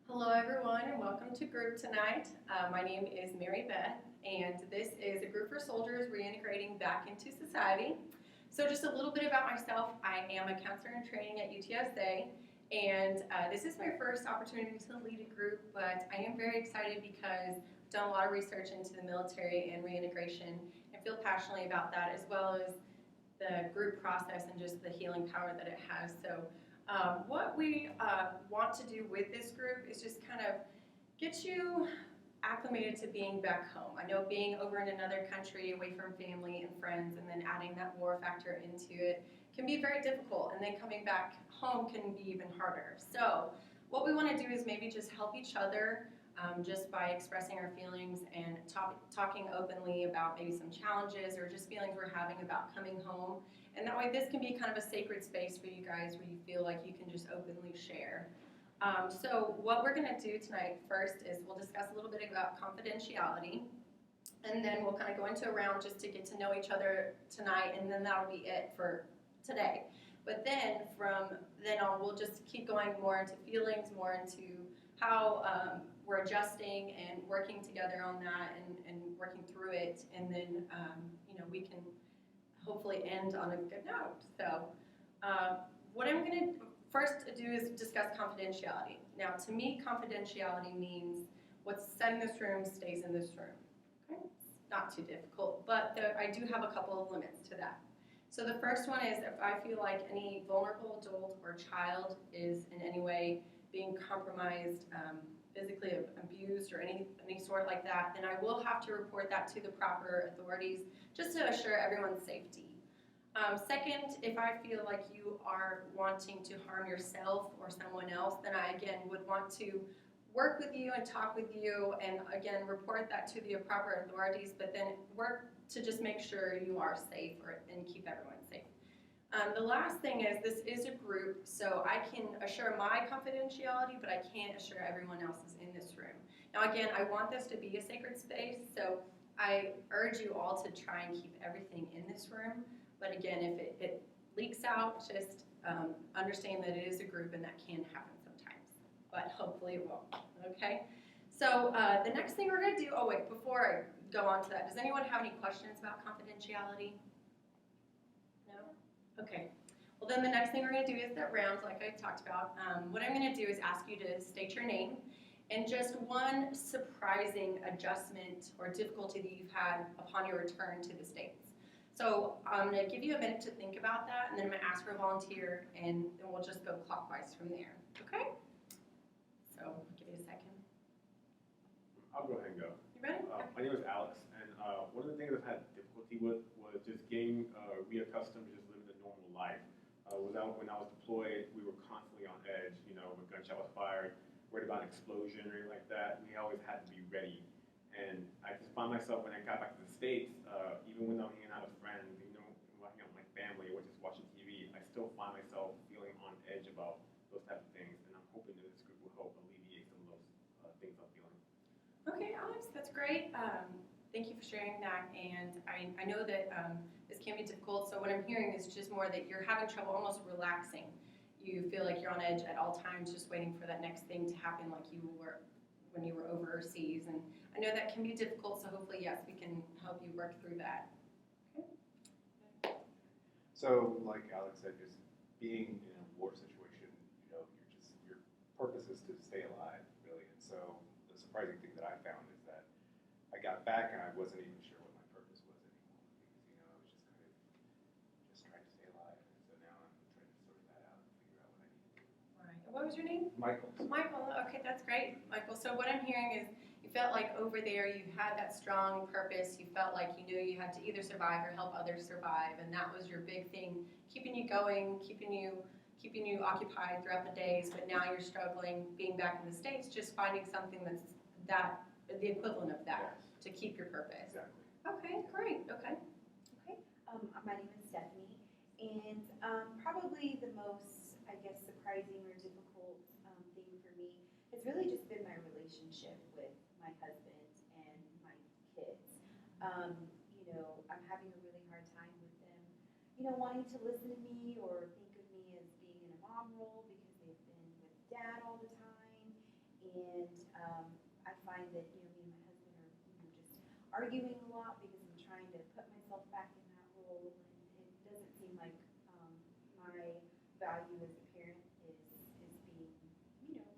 Hello everyone and welcome to group tonight. My name is Marybeth and this is a group for soldiers reintegrating back into society. So just a little bit about myself. I am a counselor in training at UTSA and this is my first opportunity to lead a group, but I am very excited because I've done a lot of research into the military and reintegration and feel passionately about that, as well as the group process and just the healing power that it has. So what we want to do with this group is just kind of get you acclimated to being back home. I know being over in another country, away from family and friends, and then adding that war factor into it can be very difficult, and then coming back home can be even harder. So what we want to do is maybe just help each other just by expressing our feelings and talking openly about maybe some challenges or just feelings we're having about coming home. And that way this can be kind of a sacred space for you guys where you feel like you can just openly share. So what we're going to do tonight first is we'll discuss a little bit about confidentiality, and then we'll kind of go into a round just to get to know each other tonight, and then that'll be it for today. But then from then on, we'll just keep going more into feelings, more into how we're adjusting and working together on that and working through it, and then we can hopefully end on a good note. So what I'm going to first do is discuss confidentiality. Now, to me, confidentiality means what's said in this room stays in this room. Okay? It's not too difficult, but I do have a couple of limits to that. So the first one is if I feel like any vulnerable adult or child is in any way being compromised, physically abused, or any sort like that, then I will have to report that to the proper authorities just to assure everyone's safety. Second, if I feel like you are wanting to harm yourself or someone else, then I again would want to work with you and talk with you and again report that to the proper authorities, but then work to just make sure you are safe and keep everyone safe. The last thing is this is a group, so I can assure my confidentiality, but I can't assure everyone else's in this room. Now again, I want this to be a sacred space, so I urge you all to try and keep everything in this room. But again, if it leaks out, just understand that it is a group and that can happen sometimes. But hopefully it won't, okay? So the next thing we're going to do, oh wait, before I go on to that, does anyone have any questions about confidentiality? No? Okay. Well, then the next thing we're going to do is that round, like I talked about. What I'm going to do is ask you to state your name and just one surprising adjustment or difficulty that you've had upon your return to the States. So I'm going to give you a minute to think about that, and then I'm going to ask for a volunteer, and then we'll just go clockwise from there. Okay? So I'll give you a second. I'll go ahead and go. You ready? My name is Alex, and one of the things I've had difficulty with was just getting reaccustomed to just living a normal life. When I was deployed, we were constantly on edge. You know, when a gunshot was fired, worried about an explosion or anything like that. We always had to be ready. And I just found myself when I got back to the States, even when I'm hanging out with friends, even when I'm hanging out with my family or just watching TV, I still find myself feeling on edge about those type of things. And I'm hoping that this group will help alleviate some of those things I'm feeling. Okay, Alex, that's great. Thank you for sharing that. And I know that this can be difficult. So what I'm hearing is just more that you're having trouble almost relaxing. You feel like you're on edge at all times, just waiting for that next thing to happen like you were when you were overseas. And I know that can be difficult, so hopefully, yes, we can help you work through that. Okay. So, like Alex said, just being in a war situation, your purpose is to stay alive, really. And so, the surprising thing that I found is that I got back and I wasn't even sure what my purpose was anymore, because I was just trying to stay alive. And so now I'm trying to sort that out and figure out what I need to do. Right. And what was your name? Michael. Michael. Okay, that's great, Michael. So what I'm hearing is you felt like over there you had that strong purpose. You felt like you knew you had to either survive or help others survive, and that was your big thing, keeping you going, keeping you occupied throughout the days. But now you're struggling, being back in the States, just finding something that's the equivalent of that to keep your purpose. Exactly. Okay, great. Okay. Okay, my name is Stephanie, and probably the most, I guess, surprising or difficult thing for me has really just been my relationship with my husband and my kids. I'm having a really hard time with them, wanting to listen to me or think of me as being in a mom role because they've been with dad all the time. And I find that, me and my husband are, just arguing a lot because I'm trying to put myself back in that role, and it doesn't seem like my value as a parent is being,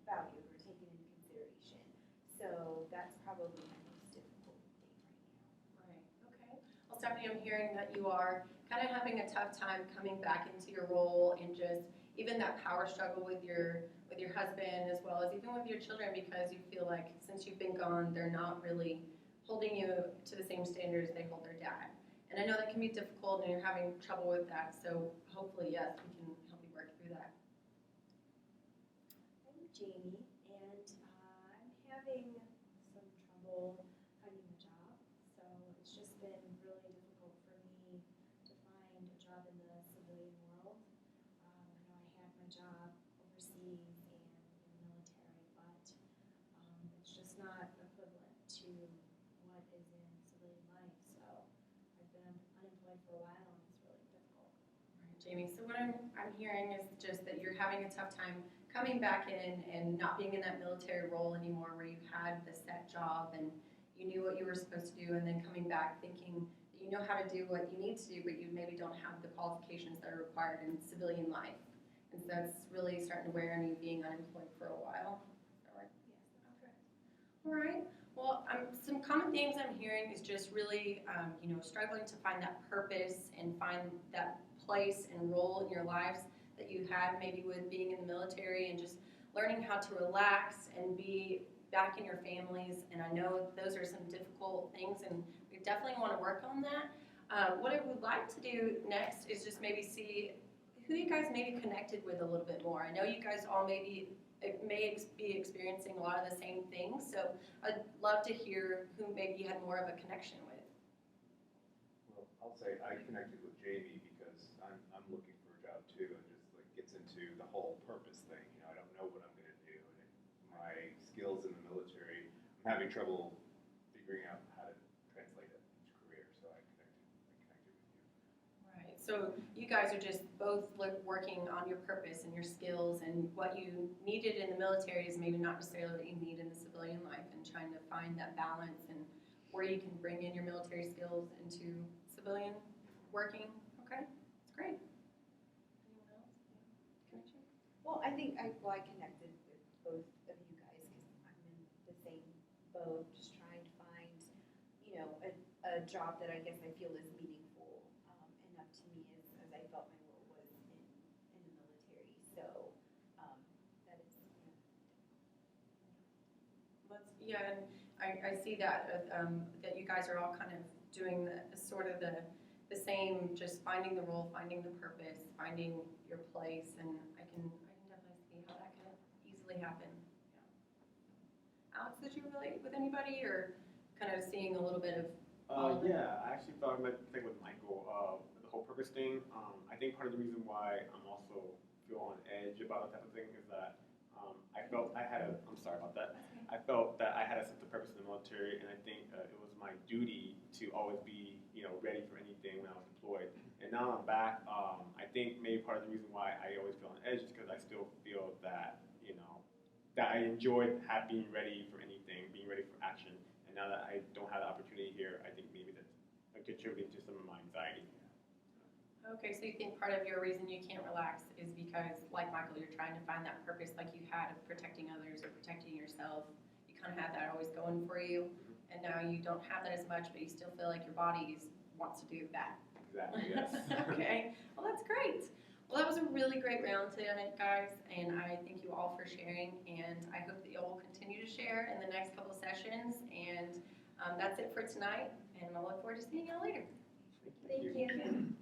valued or taken into consideration. So that's probably my most difficult thing right now. Right, okay. Well, Stephanie, I'm hearing that you are kind of having a tough time coming back into your role and just even that power struggle with your husband as well as even with your children, because you feel like since you've been gone, they're not really holding you to the same standards they hold their dad. And I know that can be difficult and you're having trouble with that, so hopefully, yes, we can help you work through that. I'm Jamie, and I'm having some trouble finding a job. So it's just been really difficult for me to find a job in the civilian world. I know I had my job overseas and in the military, but it's just not equivalent to what is in civilian life. So I've been unemployed for a while, and it's really difficult. Right, Jamie, so what I'm hearing is just that you're having a tough time coming back in and not being in that military role anymore where you had the set job and you knew what you were supposed to do, and then coming back thinking that you know how to do what you need to do, but you maybe don't have the qualifications that are required in civilian life. And so that's really starting to wear on you being unemployed for a while. Is that right? Yes, that's correct. All right. Well, some common themes I'm hearing is just really, struggling to find that purpose and find that place and role in your lives that you had maybe with being in the military, and just learning how to relax and be back in your families. And I know those are some difficult things, and we definitely want to work on that. What I would like to do next is just maybe see who you guys maybe connected with a little bit more. I know you guys all may be experiencing a lot of the same things, so I'd love to hear who maybe you had more of a connection with. Well, I'll say I connected with Jamie because I'm looking for a job too, and just like gets into the whole purpose thing. I don't know what I'm going to do, and my skills in the military, I'm having trouble figuring out how to translate it into career. So I connected with you. Right. So you guys are just both working on your purpose and your skills, and what you needed in the military is maybe not necessarily what you need in the civilian life, and trying to find that balance and where you can bring in your military skills into civilian working. Okay, that's great. Anyone else? Connection? Well, I think I connected with both of you guys because I'm in the same boat, just trying to find, a job that I guess I feel is meaningful enough to me as I felt my role was in the military. So that is, Yeah, and I see that that you guys are all kind of doing the same, just finding the role, finding the purpose, finding your place, and I can definitely see how that can easily happen. Yeah. Alex, did you relate with anybody, or kind of seeing a little bit of? Yeah, I actually thought I might think with Michael, the whole purpose thing. I think part of the reason why I'm also feel on edge about that type of thing is that I felt I had I'm sorry about that. I felt that I had a sense of purpose in the military, and I think it was my duty to always be, ready for anything when I was deployed. And now I'm back. I think maybe part of the reason why I always feel on edge is because I still feel that, that I enjoyed being ready for anything, being ready for action. And now that I don't have the opportunity here, I think maybe that's contributing to some of my anxiety. Okay, so you think part of your reason you can't relax is because, like Michael, you're trying to find that purpose like you had of protecting others or protecting yourself. You kind of had that always going for you, and now you don't have that as much, but you still feel like your body wants to do that. Exactly, yes. Okay, well that's great. Well, that was a really great round tonight, guys, and I thank you all for sharing, and I hope that you all will continue to share in the next couple sessions, and that's it for tonight, and I'll look forward to seeing y'all later. thank you.